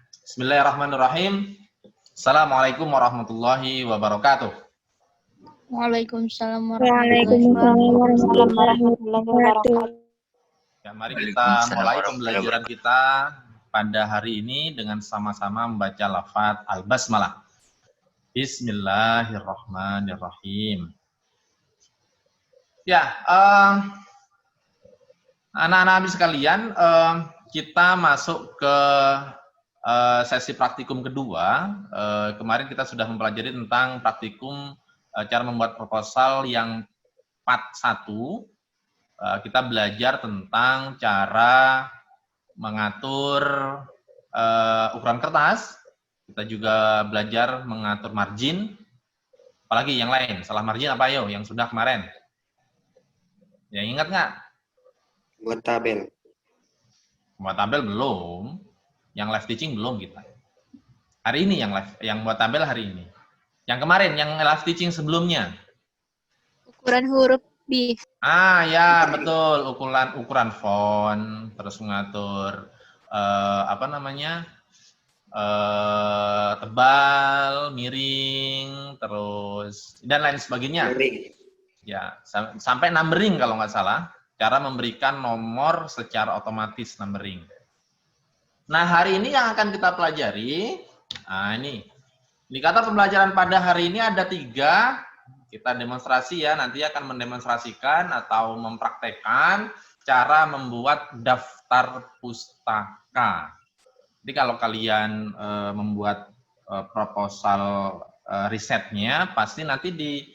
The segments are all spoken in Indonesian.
Bismillahirrahmanirrahim. Assalamualaikum warahmatullahi wabarakatuh. Waalaikumsalam Waalaikumsalam warahmatullahi wabarakatuh. Ya, mari kita mulai pembelajaran kita pada hari ini dengan sama-sama membaca lafaz al-basmalah. Bismillahirrahmanirrahim. Ya, anak-anak sekalian, kita masuk ke sesi praktikum kedua. Kemarin kita sudah mempelajari tentang praktikum cara membuat proposal yang part 1. Kita belajar tentang cara mengatur ukuran kertas. Kita juga belajar mengatur margin. Apalagi yang lain? Salah margin apa ayo? Yang sudah kemarin. Ya, ingat nggak? Buat tabel. Buat tabel belum. Yang live teaching belum kita. Hari ini yang buat tabel hari ini. Yang kemarin, yang live teaching sebelumnya. Ukuran huruf B. Ya betul, ukuran font, terus mengatur tebal, miring, terus dan lain sebagainya. Miring. Ya, sampai numbering kalau nggak salah, cara memberikan nomor secara otomatis numbering. Nah, hari ini yang akan kita pelajari, ini indikator pembelajaran pada hari ini ada 3. Kita demonstrasi ya, nanti akan mendemonstrasikan atau mempraktekkan cara membuat daftar pustaka. Jadi kalau kalian membuat proposal risetnya, pasti nanti di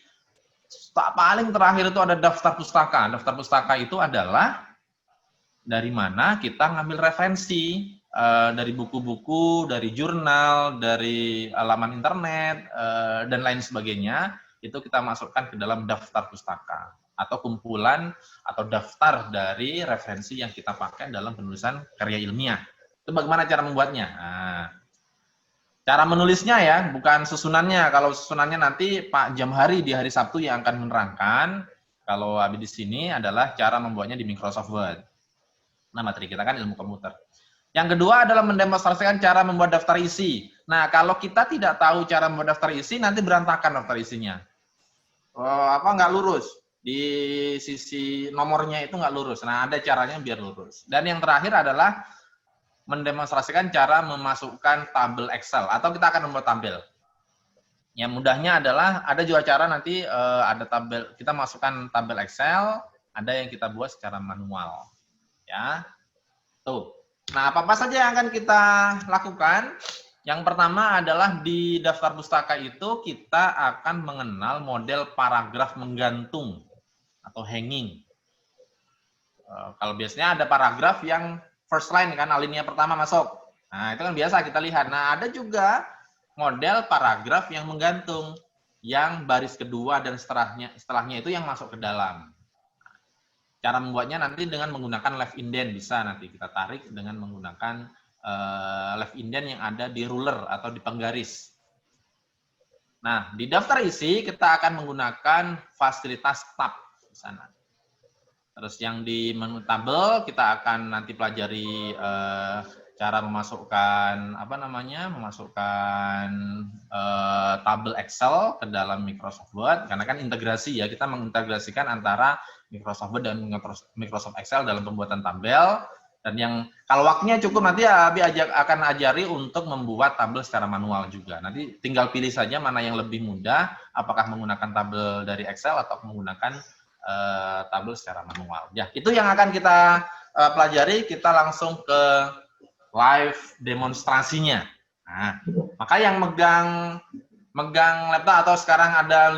paling terakhir itu ada daftar pustaka. Daftar pustaka itu adalah dari mana kita ngambil referensi, dari buku-buku, dari jurnal, dari laman internet, dan lain sebagainya. Itu kita masukkan ke dalam daftar pustaka atau kumpulan atau daftar dari referensi yang kita pakai dalam penulisan karya ilmiah. Itu bagaimana cara membuatnya? Nah, cara menulisnya ya, bukan susunannya. Kalau susunannya nanti Pak Jamhari di hari Sabtu yang akan menerangkan. Kalau habis di sini adalah cara membuatnya di Microsoft Word. Nah, materi kita kan ilmu komputer. Yang kedua adalah mendemonstrasikan cara membuat daftar isi. Nah, kalau kita tidak tahu cara membuat daftar isi, nanti berantakan daftar isinya. Nggak lurus. Di sisi nomornya itu nggak lurus. Nah, ada caranya biar lurus. Dan yang terakhir adalah mendemonstrasikan cara memasukkan tabel Excel. Atau kita akan membuat tabel. Yang mudahnya adalah, ada juga cara nanti ada tabel, kita masukkan tabel Excel, ada yang kita buat secara manual. Ya, tuh. Nah, apa-apa saja yang akan kita lakukan? Yang pertama adalah di daftar pustaka itu kita akan mengenal model paragraf menggantung atau hanging. Kalau biasanya ada paragraf yang first line kan, alinea pertama masuk. Nah, itu kan biasa kita lihat. Nah, ada juga model paragraf yang menggantung, yang baris kedua dan setelahnya itu yang masuk ke dalam. Cara membuatnya nanti dengan menggunakan left indent, bisa nanti kita tarik dengan menggunakan left indent yang ada di ruler atau di penggaris. Nah, di daftar isi kita akan menggunakan fasilitas tab di sana. Terus yang di menu tabel kita akan nanti pelajari cara memasukkan tabel Excel ke dalam Microsoft Word, karena kan integrasi ya, kita mengintegrasikan antara Microsoft Word dan Microsoft Excel dalam pembuatan tabel. Dan yang kalau waktunya cukup nanti Abi akan ajari untuk membuat tabel secara manual juga. Nanti tinggal pilih saja mana yang lebih mudah, apakah menggunakan tabel dari Excel atau menggunakan tabel secara manual. Ya, itu yang akan kita pelajari. Kita langsung ke live demonstrasinya. Nah, maka yang megang laptop atau sekarang ada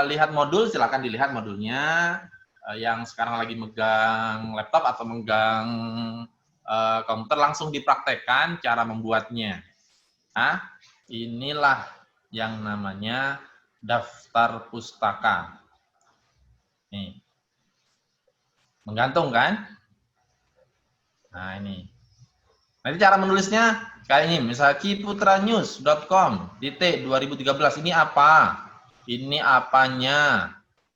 lihat modul, silakan dilihat modulnya. Yang sekarang lagi megang laptop atau megang komputer, langsung dipraktekkan cara membuatnya. Nah, inilah yang namanya daftar pustaka. Nih. Menggantung kan? Nah, ini. Nanti cara menulisnya kayak ini, misalnya kiputranews.com /2013, ini apa? Ini apanya?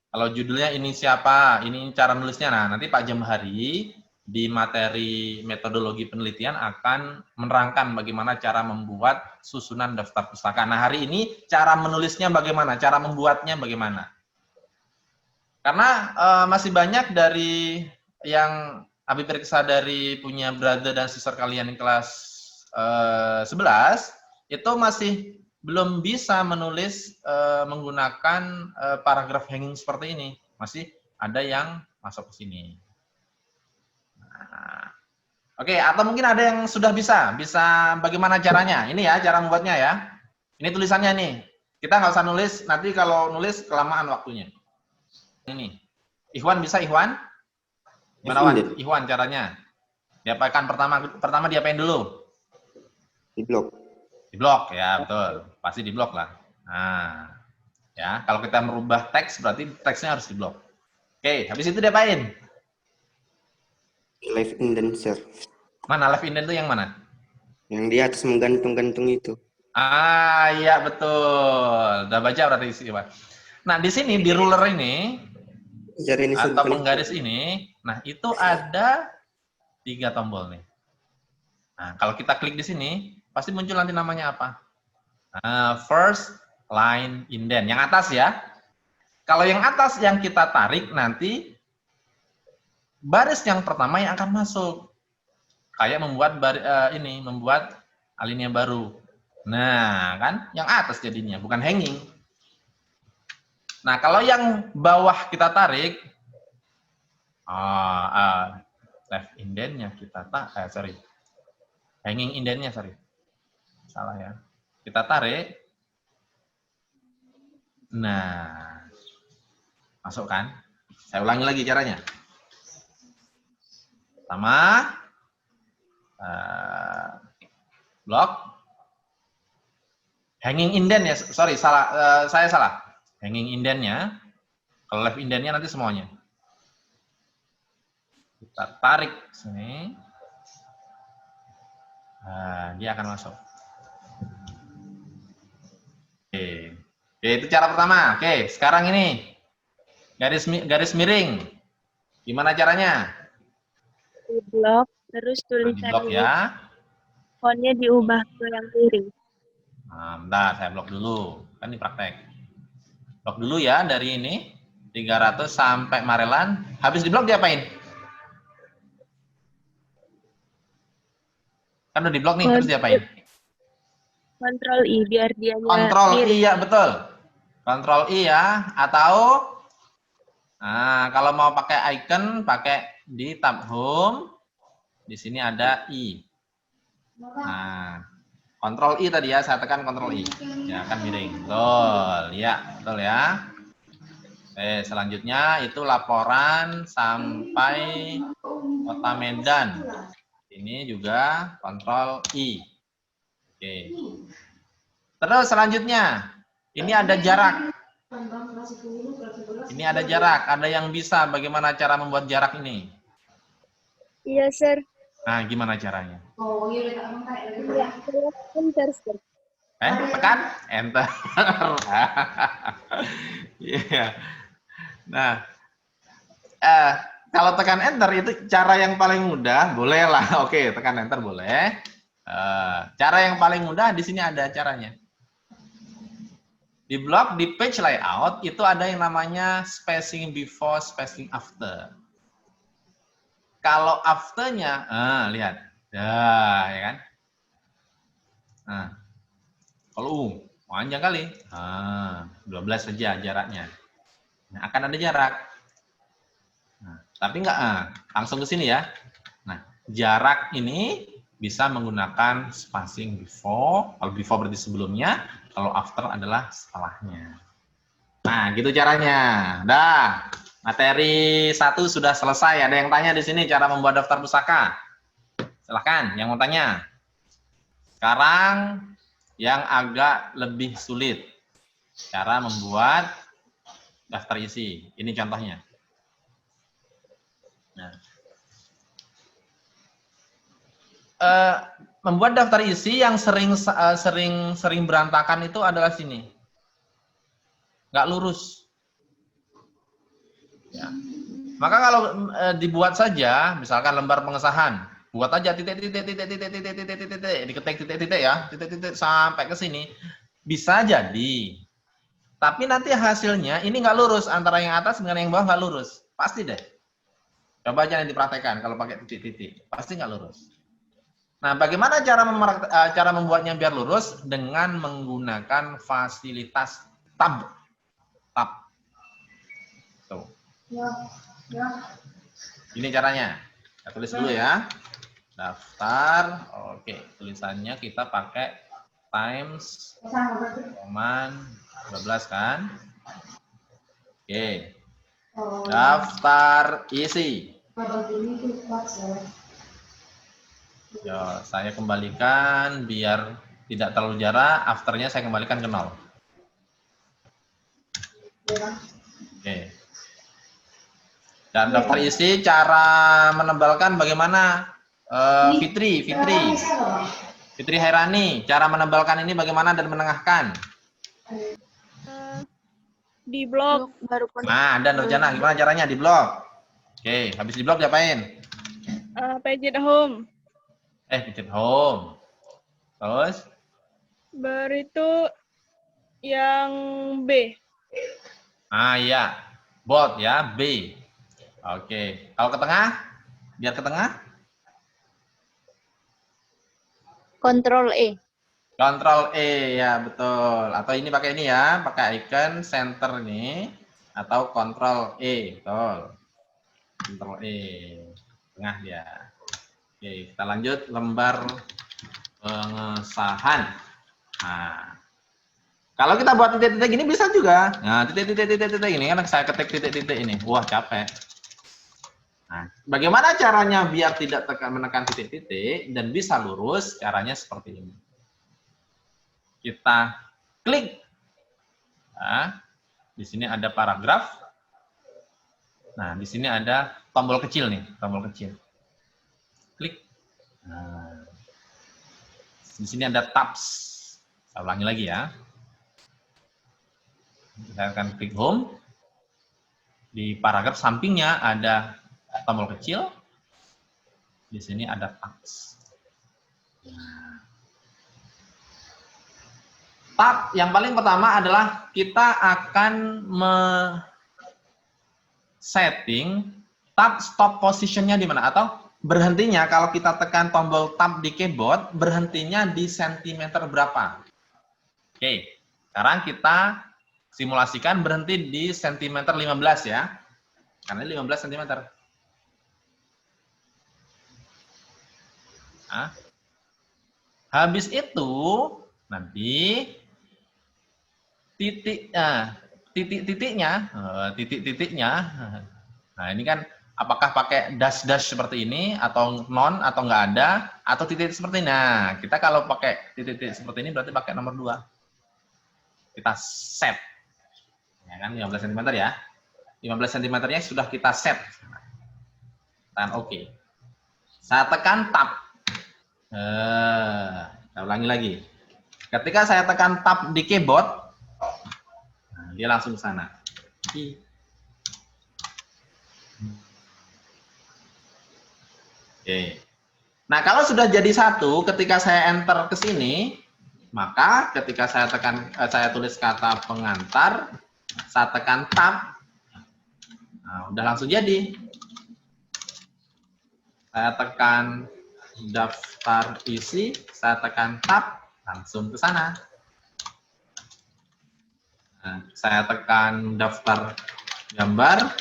Kalau judulnya ini siapa? Ini cara nulisnya. Nah, nanti Pak Jamhari di materi metodologi penelitian akan menerangkan bagaimana cara membuat susunan daftar pustaka. Nah, hari ini cara menulisnya bagaimana, cara membuatnya bagaimana. Karena masih banyak dari yang Abi periksa dari punya brother dan sister kalian yang kelas 11, itu masih belum bisa menulis menggunakan paragraf hanging seperti ini. Masih ada yang masuk ke sini. Nah, oke, atau mungkin ada yang sudah bisa bagaimana caranya? Ini ya cara membuatnya ya. Ini tulisannya nih. Kita nggak usah nulis, nanti kalau nulis kelamaan waktunya. Ini. Ikhwan bisa Ikhwan? Gimana Wan? Ikhwan caranya? Diapakan pertama diapain dulu? Di blok. Di blok ya, betul. Pasti di blok lah. Nah, ya, kalau kita merubah teks berarti teksnya harus di blok. Oke, habis itu diapain? Live indenture. Mana live indent itu yang mana? Yang di atas menggantung-gantung itu. Ah, iya betul. Udah baca berarti isi, Pak. Nah, di sini di ruler ini Ini atau penggaris ini, nah itu ada 3 tombol nih. Nah, kalau kita klik di sini, pasti muncul nanti namanya apa? Nah, first line indent. Yang atas ya. Kalau yang atas yang kita tarik nanti baris yang pertama yang akan masuk. Kayak membuat membuat alinea baru. Nah, kan yang atas jadinya, bukan hanging. Nah, kalau yang bawah kita tarik, left indentnya kita hanging indentnya, salah ya. Kita tarik. Nah, masukkan. Saya ulangi lagi caranya. Pertama, blok, hanging indent ya, sorry, saya salah. Hanging indentnya, kalau left indentnya nanti semuanya. Kita tarik sini, nah, dia akan masuk. Oke, itu cara pertama. Oke, sekarang ini garis miring. Gimana caranya? Di blok, terus Di blok tulisannya, ya. fontnya diubah ke yang miring. Nah, bentar, saya blok dulu. Kan ini praktek. Blok dulu ya dari ini. 300 sampai Marelan. Habis di blok diapain? Kan udah di blok nih, terus diapain? Kontrol I, biar dia Kontrol miring. I ya, betul. Kontrol I ya. Atau, nah, kalau mau pakai icon, pakai di tab home. Di sini ada I. Nah, kontrol I tadi ya, saya tekan kontrol I. Ya, kan miring. Betul, ya, betul ya. Oke, selanjutnya itu laporan sampai Kota Medan. Ini juga kontrol I. Oke. Terus selanjutnya, ini ada jarak. Ini ada jarak, ada yang bisa bagaimana cara membuat jarak ini? Iya, Sir. Nah, gimana caranya? Iya, enter, Sir. Tekan enter. Iya. Nah, kalau tekan enter itu cara yang paling mudah, boleh lah. Oke, tekan enter boleh. Cara yang paling mudah di sini ada caranya. Di blok di page layout itu ada yang namanya spacing before, spacing after. Kalau afternya, lihat, ya kan? Nah, kalau panjang kali, 12 saja jaraknya. Nah, akan ada jarak. Nah, tapi enggak, langsung ke sini ya. Nah, jarak ini bisa menggunakan spacing before. Kalau before berarti sebelumnya, kalau after adalah setelahnya. Nah, gitu caranya. Dah, materi 1 sudah selesai. Ada yang tanya di sini cara membuat daftar pustaka? Silahkan, yang mau tanya. Sekarang yang agak lebih sulit. Cara membuat daftar isi. Ini contohnya. Nah. Membuat daftar isi yang sering berantakan itu adalah sini. Nggak lurus. Ya. Maka kalau dibuat saja, misalkan lembar pengesahan, buat aja diketik titik-titik ya, titik-titik sampai ke sini, bisa jadi. Tapi nanti hasilnya ini nggak lurus, antara yang atas dengan yang bawah nggak lurus, pasti deh. Coba aja nanti praktekkan kalau pakai titik-titik, pasti nggak lurus. Nah, bagaimana cara membuatnya biar lurus? Dengan menggunakan fasilitas tab. Tab. Tuh. Ini caranya. Kita tulis dulu ya. Daftar. Oke, tulisannya kita pakai times command 12 kan? Oke. Daftar isi. Yo, saya kembalikan biar tidak terlalu jarak. Afternya saya kembalikan ke 0. Oke. Dan daftar isi cara menebalkan bagaimana? Fitri Hairani, cara menebalkan ini bagaimana dan menengahkan? Di blok. Nah, dan Nurjana, gimana caranya di blok? Oke, habis di blok diapain? Page home. Pijat home. Terus? Baru itu yang B. Ah iya, bold ya, B. Oke, kalau ke tengah, biar ke tengah. Control E. Control E ya betul. Atau ini pakai ini ya, pakai icon center nih, atau Control E, betul. Control E, tengah dia. Oke, kita lanjut lembar pengesahan. Nah, kalau kita buat titik-titik ini bisa juga. Nah, titik-titik ini kan saya ketik titik-titik ini. Wah, capek. Nah, bagaimana caranya biar tidak menekan titik-titik dan bisa lurus? Caranya seperti ini. Kita klik. Nah, di sini ada paragraf. Nah, di sini ada tombol kecil nih, tombol kecil. Klik. Nah, di sini ada tabs. Saya ulangi lagi ya. Saya akan klik home. Di paragraf sampingnya ada tombol kecil. Di sini ada tabs. Nah. Tab yang paling pertama adalah kita akan setting tab stop positionnya di mana, atau berhentinya kalau kita tekan tombol tab di keyboard, berhentinya di sentimeter berapa. Oke, sekarang kita simulasikan berhenti di sentimeter 15 ya. Karena 15 cm. Nah, habis itu nanti titik-titiknya, nah ini kan apakah pakai dash seperti ini atau non atau nggak ada atau titik seperti ini. Nah, kita kalau pakai titik seperti ini berarti pakai nomor 2. Kita set. Ya kan 15 cm ya. 15 cm-nya sudah kita set. Tekan oke. Saya tekan tab. Saya ulangi lagi. Ketika saya tekan tab di keyboard, nah, dia langsung ke sana. Oke. Nah, kalau sudah jadi satu, ketika saya enter ke sini, maka ketika saya tulis kata pengantar, saya tekan tab, nah, udah langsung jadi. Saya tekan daftar isi, saya tekan tab, langsung ke sana. Nah, saya tekan daftar gambar,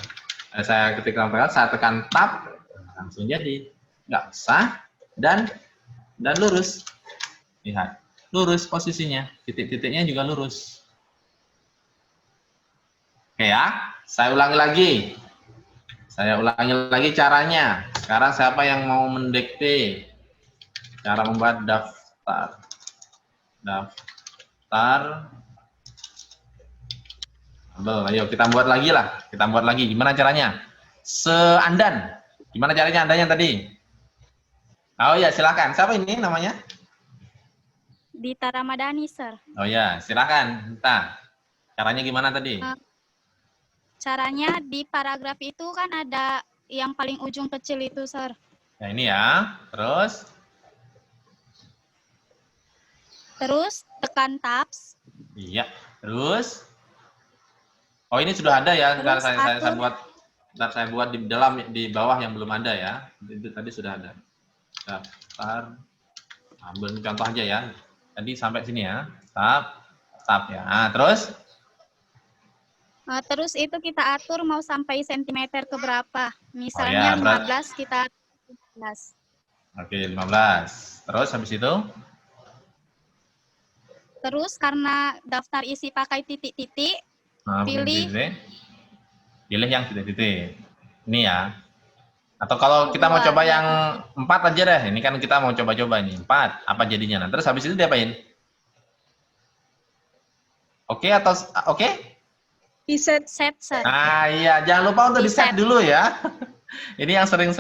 saya ketik gambar, saya tekan tab, langsung jadi. Nggak sah dan lurus. Lihat, lurus posisinya, titik-titiknya juga lurus. Oke ya, saya ulangi lagi caranya. Sekarang siapa yang mau mendikte cara membuat daftar ayo kita buat lagi lah. Gimana caranya? Seandan. Gimana caranya andanya tadi? Oh ya, silakan. Siapa ini namanya? Dita Ramadhani, Sir. Oh ya, silakan. Dita. Caranya gimana tadi? Caranya di paragraf itu kan ada yang paling ujung kecil itu, Sir. Nah, ini ya. Terus tekan tabs. Iya. Terus. Oh, ini sudah ada ya. Ntar Terus saya buat di bawah yang belum ada ya. Itu tadi sudah ada. Daftar. Ambil contoh aja ya. Tadi sampai sini ya. Tab ya. Nah, terus. Terus itu kita atur mau sampai sentimeter ke berapa. Misalnya Oh, ya, 15 kita 15. Oke, 15. Terus habis itu? Terus karena daftar isi pakai titik-titik, pilih pilih yang titik-titik. Ini ya. Atau kalau kita mau coba yang 4 aja deh. Ini kan kita mau coba-coba nih. 4. Apa jadinya? Nah, terus habis itu diapain? Oke atau oke? Di-set. set. Nah, iya. Jangan lupa untuk di-set dulu ya. Ini yang sering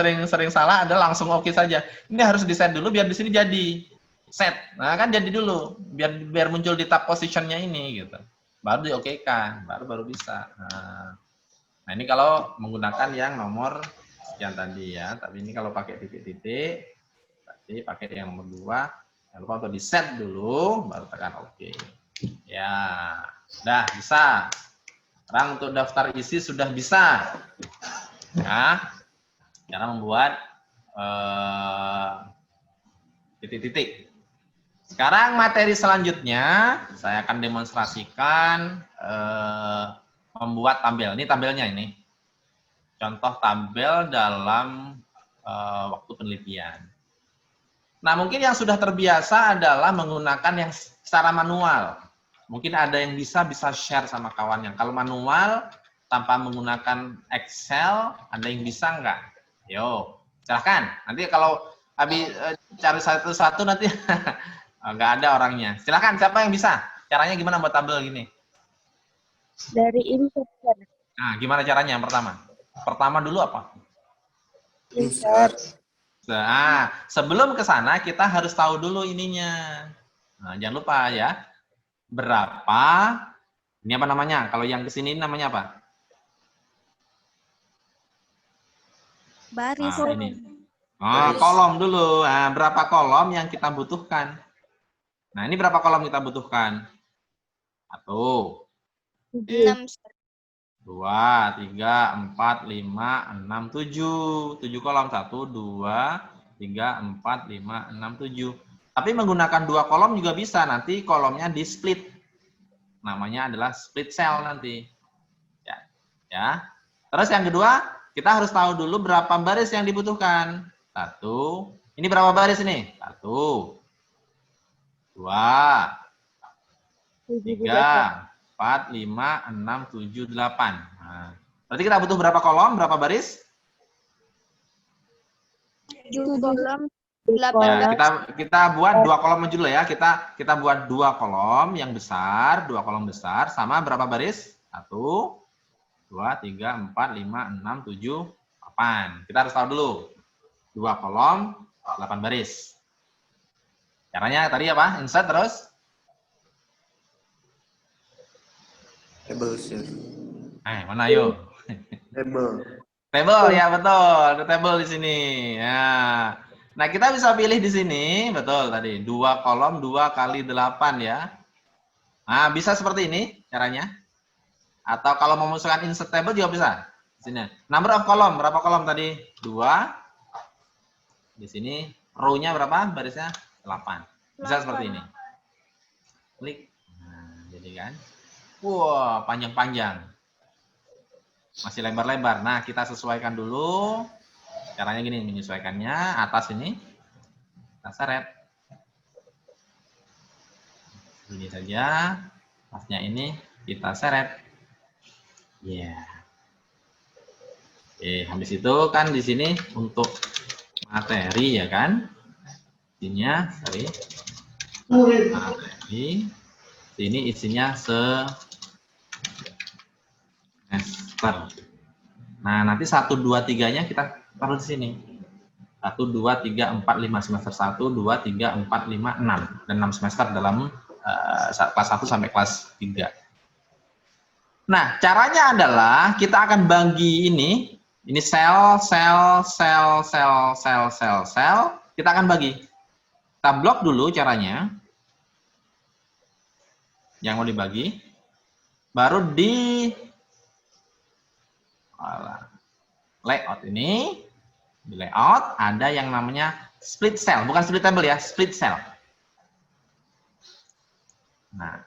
salah adalah langsung oke saja. Ini harus di-set dulu biar di sini jadi. Set. Nah, kan jadi dulu. Biar muncul di tab positionnya ini gitu. Baru di-oke-kan. Baru bisa. Nah, ini kalau menggunakan yang nomor sekian tadi ya. Tapi ini kalau pakai titik-titik, tadi pakai yang nomor 2. Jangan lupa untuk di-set dulu, baru tekan oke. Ya, udah bisa. Sekarang untuk daftar isi sudah bisa. Ya, cara membuat titik-titik. Sekarang materi selanjutnya, saya akan demonstrasikan membuat tabel. Ini tabelnya ini. Contoh tabel dalam waktu penelitian. Nah, mungkin yang sudah terbiasa adalah menggunakan yang secara manual. Mungkin ada yang bisa share sama kawannya. Kalau manual, tanpa menggunakan Excel, ada yang bisa nggak? Yo, silahkan. Nanti kalau habis cari satu-satu nanti nggak ada orangnya. Silahkan, siapa yang bisa? Caranya gimana buat tabel gini? Dari insert. Nah, gimana caranya yang pertama? Pertama dulu apa? Insert. Nah, sebelum ke sana kita harus tahu dulu ininya. Nah, jangan lupa ya. Berapa? Ini apa namanya? Kalau yang ke sini namanya apa? Baris. Nah, ini. Oh, kolom dulu. Nah, berapa kolom yang kita butuhkan? Nah, ini berapa kolom kita butuhkan? 1, 6. 2, 3, 4, 5, 6, 7. 7 kolom. 1, 2, 3, 4, 5, 6, 7. Tapi menggunakan 2 kolom juga bisa. Nanti kolomnya di split. Namanya adalah split cell nanti. Ya. Terus yang kedua, kita harus tahu dulu berapa baris yang dibutuhkan. 1. Ini berapa baris ini? 1, 2, 3, 4, 5, 6, 7, 8. Nah, berarti kita butuh berapa kolom, berapa baris? 7 kolom. Ya, kita buat 2 kolom dulu ya. Kita buat 2 kolom yang besar, 2 kolom besar sama berapa baris? 1, 2, 3, 4, 5, 6, 7, 8. Kita harus tahu dulu. 2 kolom, 8 baris. Caranya tadi apa? Insert terus. Table, sir. Mana yuk? Table ya, betul. Ada table di sini. Ya. Nah, kita bisa pilih di sini, betul tadi, 2 kolom 2 kali 8 ya. Nah, bisa seperti ini caranya. Atau kalau memasukkan insert table juga bisa. Di sini. Number of column, berapa kolom tadi? 2. Di sini row-nya berapa? Barisnya 8. Bisa seperti ini. Klik. Nah, jadi kan. Wah, panjang-panjang. Masih lebar-lebar. Nah, kita sesuaikan dulu. Caranya gini, menyesuaikannya atas ini, kita seret. Ini saja, atasnya ini kita seret. Ya. Habis itu kan di sini untuk materi ya kan? Isinya, materi. Sini isinya semester. Nah, nanti 1, 2, 3-nya kita taruh di sini. 1, 2, 3, 4, 5 semester 1, 2, 3, 4, 5, 6. Dan 6 semester dalam kelas 1 sampai kelas 3. Nah, caranya adalah kita akan bagi ini sel, sel, sel, sel, sel, sel, sel. Kita akan bagi. Kita blok dulu caranya. Yang mau dibagi. Baru di layout ini. Di layout ada yang namanya split cell. Bukan split table ya, split cell. Nah,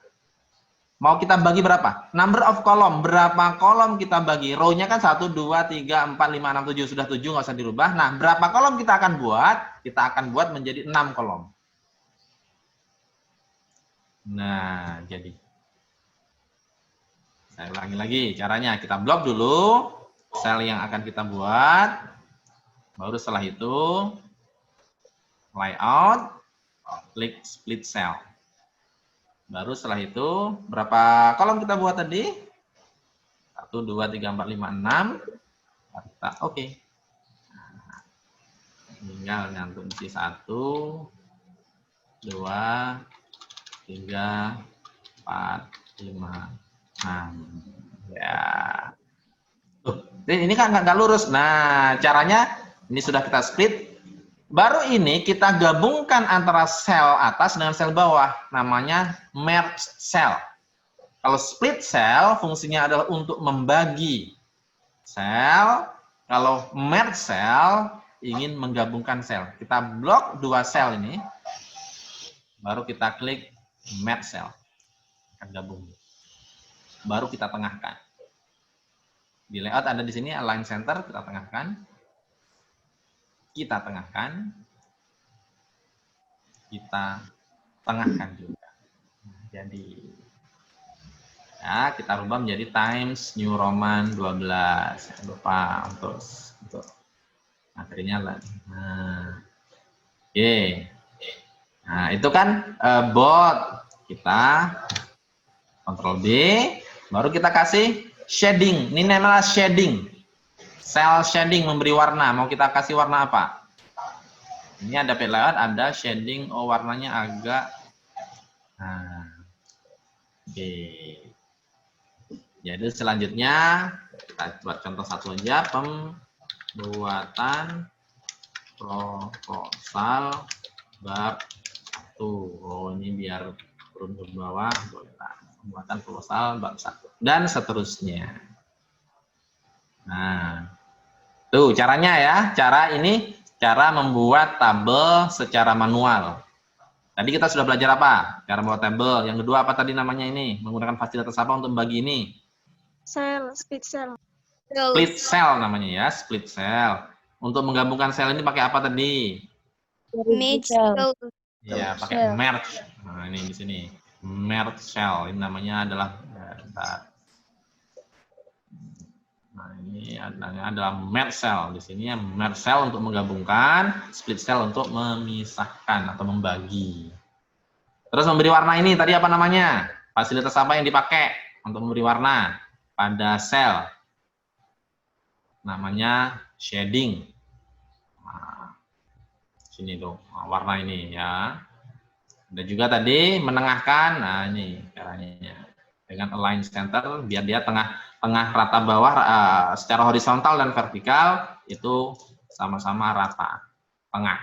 mau kita bagi berapa? Number of column. Berapa kolom kita bagi? Row-nya kan 1, 2, 3, 4, 5, 6, 7. Sudah 7, nggak usah dirubah. Nah, berapa kolom kita akan buat? Kita akan buat menjadi 6 kolom. Nah, jadi. Saya ulangi lagi caranya. Kita blok dulu sel yang akan kita buat. Baru setelah itu, layout, klik split cell. Baru setelah itu, berapa kolom kita buat tadi? 1, 2, 3, 4, 5, 6. Kita oke. Tinggal nyantum isi 1, 2, 3, 4, 5, 6. Ya. Ini kan nggak lurus. Nah, caranya ini sudah kita split. Baru ini kita gabungkan antara sel atas dengan sel bawah. Namanya merge cell. Kalau split cell fungsinya adalah untuk membagi sel. Kalau merge cell ingin menggabungkan sel. Kita blok 2 sel ini. Baru kita klik merge cell. Akan gabung. Baru kita tengahkan. Di layout ada di sini align center, kita tengahkan. Kita tengahkan. Kita tengahkan juga. Nah, jadi ya, kita rubah menjadi Times New Roman 12. Jangan lupa untuk materinya lah. Nah, oke. Nah, itu kan bot. Kita Ctrl B, baru kita kasih shading. Ini namanya shading. Cell shading, memberi warna. Mau kita kasih warna apa? Ini ada layout, ada shading. Oh, warnanya agak. Nah, oke. Jadi selanjutnya kita buat contoh satu aja. Pembuatan proposal bab 1. Oh, ini biar turun ke bawah. Pembuatan proposal bab 1 dan seterusnya. Nah, tuh caranya ya. Cara membuat tabel secara manual. Tadi kita sudah belajar apa? Cara membuat tabel. Yang kedua apa tadi namanya ini? Menggunakan fasilitas apa untuk membagi ini? Sel, split cell. Split cell namanya ya, split cell. Untuk menggabungkan sel ini pakai apa tadi? Merge cell. Ya, pakai merge. Nah, ini di sini. Merge cell. Ini namanya adalah ini adalah merge cell. Di sini ya merge cell untuk menggabungkan, split cell untuk memisahkan atau membagi. Terus memberi warna ini tadi apa namanya? Fasilitas apa yang dipakai untuk memberi warna pada sel? Namanya shading. Nah, sini tuh warna ini ya. Ada juga tadi menengahkan. Nah, ini caranya dengan align center biar dia tengah rata bawah secara horizontal dan vertikal itu sama-sama rata tengah.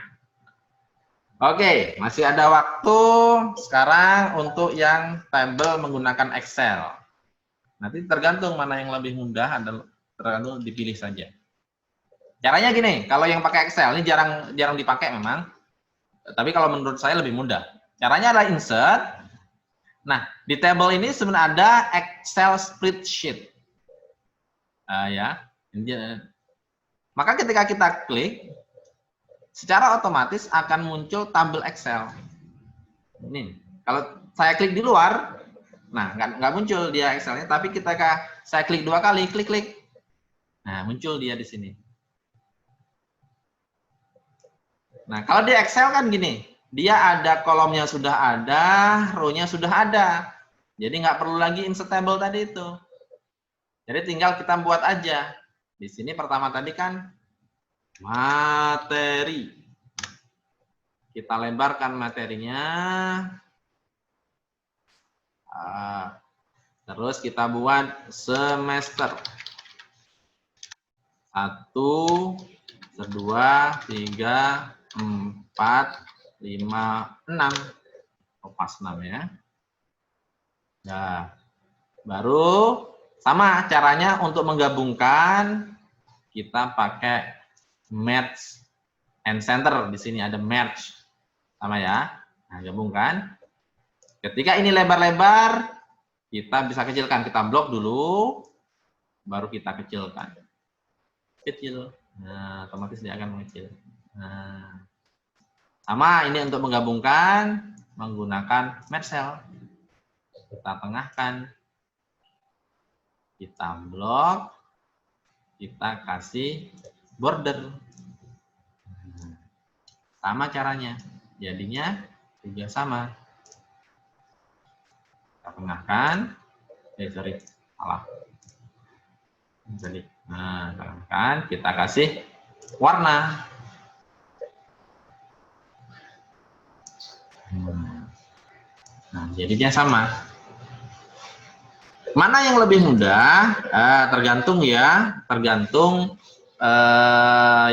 Oke, masih ada waktu sekarang untuk yang tabel menggunakan Excel. Nanti tergantung mana yang lebih mudah, tergantung dipilih saja. Caranya gini, kalau yang pakai Excel ini jarang dipakai memang, tapi kalau menurut saya lebih mudah. Caranya adalah insert. Nah, di table ini sebenarnya ada Excel spreadsheet. Ya. Maka ketika kita klik, secara otomatis akan muncul tabel Excel. Ini, kalau saya klik di luar, nah nggak muncul dia Excelnya, tapi ketika saya klik 2 kali, klik, nah muncul dia di sini. Nah, kalau di Excel kan gini, dia ada kolomnya sudah ada, row-nya sudah ada. Jadi nggak perlu lagi insert table tadi itu. Jadi tinggal kita buat aja. Di sini pertama tadi kan materi. Kita lebarkan materinya. Terus kita buat semester. 1, 2, 3, 4, 5, 6. Oh, pas 6 ya. Nah, baru sama caranya untuk menggabungkan, kita pakai merge and center. Di sini ada merge. Sama ya. Nah, gabungkan. Ketika ini lebar-lebar, kita bisa kecilkan. Kita blok dulu, baru kita kecilkan. Kecil. Nah, otomatis dia akan mengecil. Nah, sama ini untuk menggabungkan menggunakan merge cell. Kita tengahkan. Kita blok. Kita kasih border. Sama caranya. Jadinya juga sama. Kita tengahkan. Salah. Jadi, nah, tengahkan. Kita kasih warna. Nah, jadinya sama. Mana yang lebih mudah? Tergantung ya, tergantung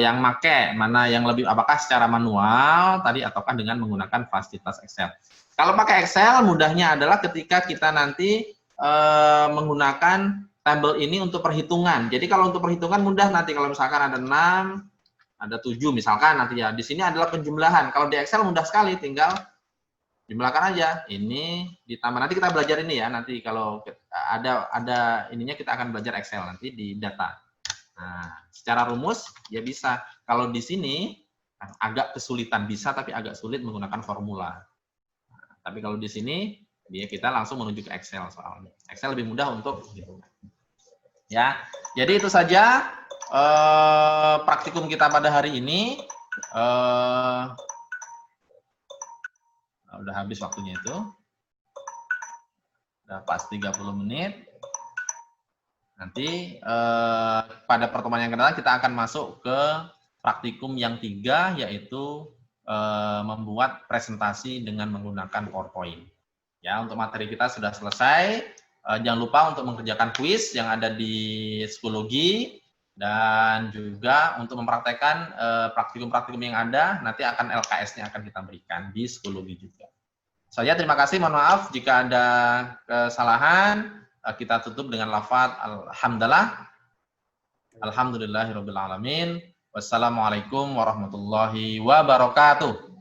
yang make. Mana yang lebih, apakah secara manual tadi ataukah dengan menggunakan fasilitas Excel. Kalau pakai Excel, mudahnya adalah ketika kita nanti menggunakan tabel ini untuk perhitungan. Jadi kalau untuk perhitungan mudah nanti kalau misalkan ada 6, ada 7 misalkan nanti ya. Di sini adalah penjumlahan. Kalau di Excel mudah sekali, tinggal jumlahkan aja. Ini ditambah, nanti kita belajar ini ya. Nanti kalau ada ininya kita akan belajar Excel nanti di data. Nah, secara rumus ya bisa. Kalau di sini agak kesulitan, bisa tapi agak sulit menggunakan formula. Nah, tapi kalau di sini dia kita langsung menuju ke Excel soalnya. Excel lebih mudah untuk ya. Jadi itu saja praktikum kita pada hari ini. Udah habis waktunya itu. Udah pas 30 menit. Nanti pada pertemuan yang kedua kita akan masuk ke praktikum yang 3, yaitu membuat presentasi dengan menggunakan PowerPoint. Ya, untuk materi kita sudah selesai. Jangan lupa untuk mengerjakan kuis yang ada di psikologi, dan juga untuk mempraktekkan praktikum-praktikum yang ada, nanti akan LKS-nya akan kita berikan di psikologi juga. Saya terima kasih, mohon maaf jika ada kesalahan. Kita tutup dengan lafaz alhamdulillah. Alhamdulillahirabbil alamin. Wassalamualaikum warahmatullahi wabarakatuh.